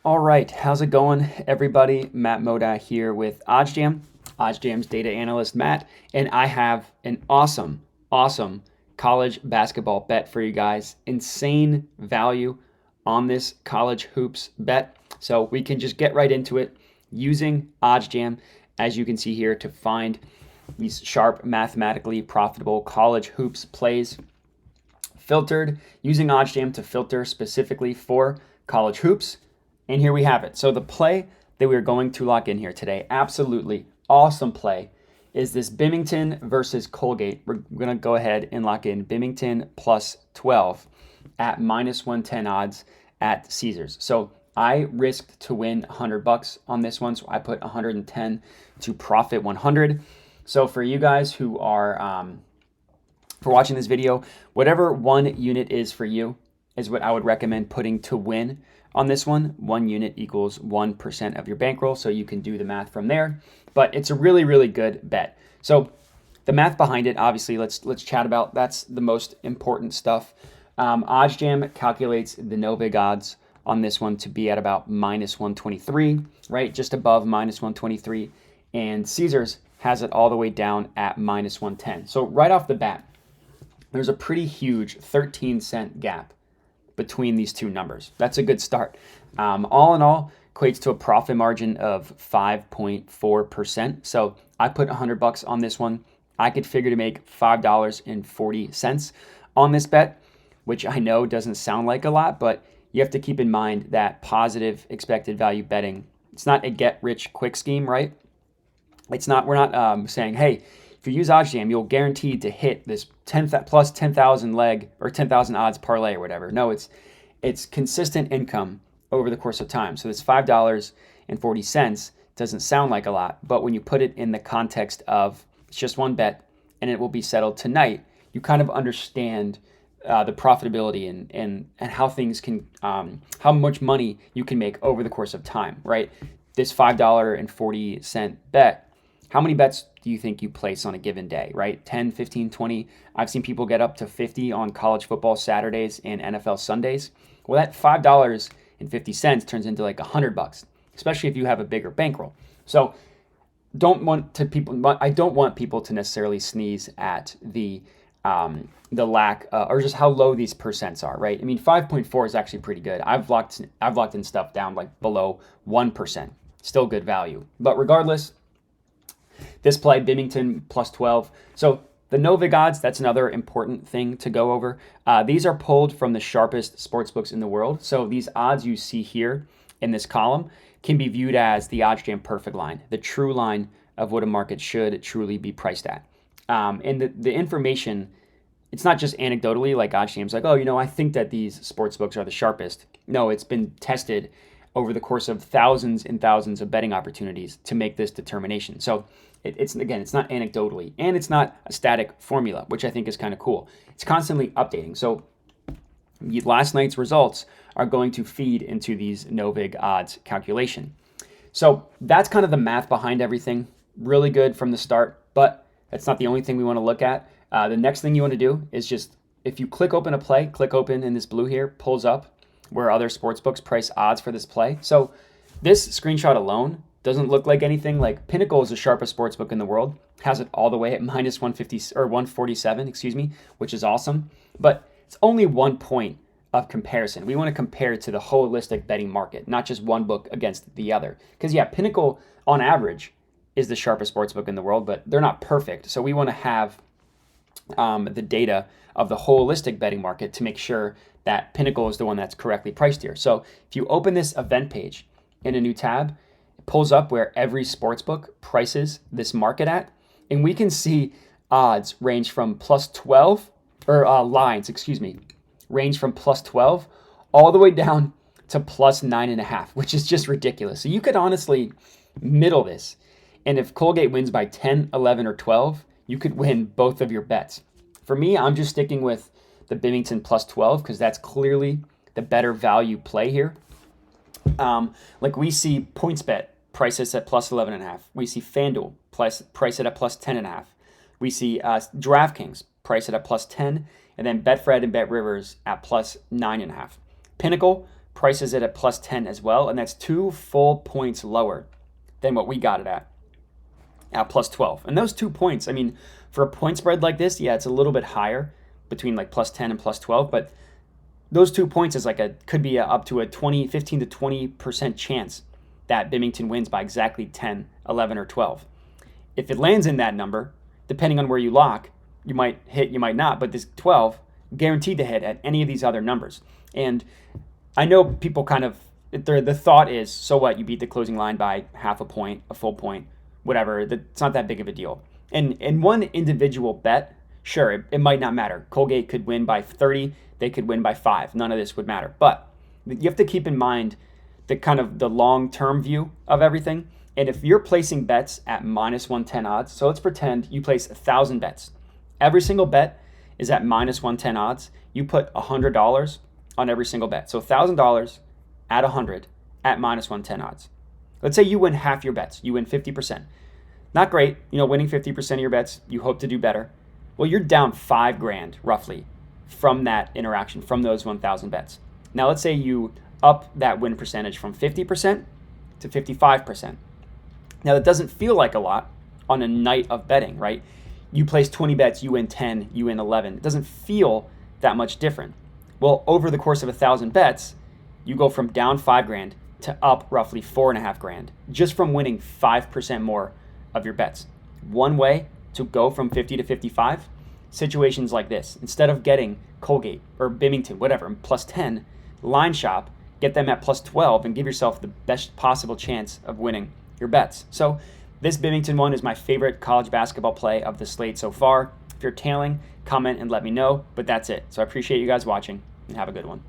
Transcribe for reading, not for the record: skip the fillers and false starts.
All right, how's it going, everybody? Matt Moda here with OddsJam, OddsJam's data analyst, Matt, and I have an awesome college basketball bet for you guys. Insane value on this college hoops bet. So we can just get right into it using OddsJam, as you can see here, to find these sharp, mathematically profitable college hoops plays filtered using OddsJam to filter specifically for college hoops. And here we have it. So the play that we're going to lock in here today, absolutely awesome play, is this Bimington versus Colgate. We're going to go ahead and lock in Bimington plus 12 at minus 110 odds at Caesars. So I risked to win $100 on this one, so I put 110 to profit 100. So for you guys who are for watching this video, whatever one unit is for you is what I would recommend putting to win on this one. 1 unit equals 1% of your bankroll, so you can do the math from there. But it's a really good bet. So the math behind it, obviously, let's chat about. That's the most important stuff. OddsJam calculates the no vig odds on this one to be at about minus 123, right? Just above minus 123. And Caesars has it all the way down at minus 110. So right off the bat, there's a pretty huge 13-cent gap between these two numbers. That's a good start. All in all, equates to a profit margin of 5.4%. So I put $100 on this one. I could figure to make $5.40 on this bet, which I know doesn't sound like a lot, but you have to keep in mind that positive expected value betting, it's not a get rich quick scheme, right? It's not, we're not saying, hey, if you use OddsJam, you'll guaranteed to hit this 10 plus 10,000 leg or 10,000 odds parlay or whatever. No, it's consistent income over the course of time. So this $5.40 doesn't sound like a lot, but when you put it in the context of it's just one bet and it will be settled tonight, you kind of understand the profitability and how things can, how much money you can make over the course of time, right? This $5.40 bet, how many bets do you think you place on a given day, right? 10, 15, 20. I've seen people get up to 50 on college football Saturdays and NFL Sundays. Well, that $5.50 turns into like $100, especially if you have a bigger bankroll. So I don't want people to necessarily sneeze at the lack or just how low these percents are, right? I mean, 5.4 is actually pretty good. I've locked in stuff down like below 1%. Still good value. But regardless, this play, Bimington plus 12. So the no vig odds, that's another important thing to go over. These are pulled from the sharpest sportsbooks in the world. So these odds you see here in this column can be viewed as the OddsJam perfect line, the true line of what a market should truly be priced at. And the information, it's not just anecdotally like OddsJam's like, oh, I think that these sportsbooks are the sharpest. No, it's been tested over the course of thousands and thousands of betting opportunities to make this determination. So it's not anecdotally, and it's not a static formula, which I think is kind of cool. It's constantly updating. So last night's results are going to feed into these no vig odds calculation. So that's kind of the math behind everything. Really good from the start, but that's not the only thing we want to look at. The next thing you want to do is just, if you click open a play, click open in this blue here, pulls up where other sportsbooks price odds for this play. So this screenshot alone doesn't look like anything. Like Pinnacle is the sharpest sportsbook in the world, has it all the way at minus 150 or 147, which is awesome. But it's only 1 point of comparison. We want to compare it to the holistic betting market, not just one book against the other. Because Pinnacle on average is the sharpest sportsbook in the world, but they're not perfect. So we want to have the data of the holistic betting market to make sure that Pinnacle is the one that's correctly priced here. So if you open this event page in a new tab, it pulls up where every sportsbook prices this market at, and we can see odds range from plus 12, or lines, range from plus 12 all the way down to plus 9.5, which is just ridiculous. So you could honestly middle this, and if Colgate wins by 10, 11, or 12, you could win both of your bets. For me, I'm just sticking with the Bimington plus 12 because that's clearly the better value play here. Like we see PointsBet price this at plus 11.5. We see FanDuel price it at plus 10.5. We see DraftKings price it at plus 10, and then Betfred and BetRivers at plus 9.5. Pinnacle prices it at plus 10 as well, and that's 2 full points lower than what we got it at plus 12. And those 2 points, I mean, for a point spread like this, yeah, it's a little bit higher between like plus 10 and plus 12, but those 2 points is could be up to a 15 to 20% chance that Bimington wins by exactly 10, 11, or 12. If it lands in that number, depending on where you lock, you might hit, you might not, but this 12 guaranteed to hit at any of these other numbers. And I know people kind of, the thought is, so what, you beat the closing line by half a point, a full point, whatever, it's not that big of a deal. And in one individual bet, sure, it might not matter. Colgate could win by 30, they could win by 5. None of this would matter. But you have to keep in mind the kind of the long-term view of everything. And if you're placing bets at minus 110 odds, so let's pretend you place 1,000 bets. Every single bet is at minus 110 odds. You put $100 on every single bet. So $1,000 at 100 at minus 110 odds. Let's say you win half your bets. You win 50%. Not great, winning 50% of your bets. You hope to do better. Well, you're down $5,000 roughly from that interaction, from those 1,000 bets. Now, let's say you up that win percentage from 50% to 55%. Now, that doesn't feel like a lot on a night of betting, right? You place 20 bets, you win 10, you win 11. It doesn't feel that much different. Well, over the course of 1,000 bets, you go from down $5,000 to up roughly $4,500 just from winning 5% more of your bets. One way to go from 50 to 55, situations like this. Instead of getting Colgate or Bimington, whatever, plus 10, line shop, get them at plus 12 and give yourself the best possible chance of winning your bets. So this Bimington one is my favorite college basketball play of the slate so far. If you're tailing, comment and let me know, but that's it. So I appreciate you guys watching and have a good one.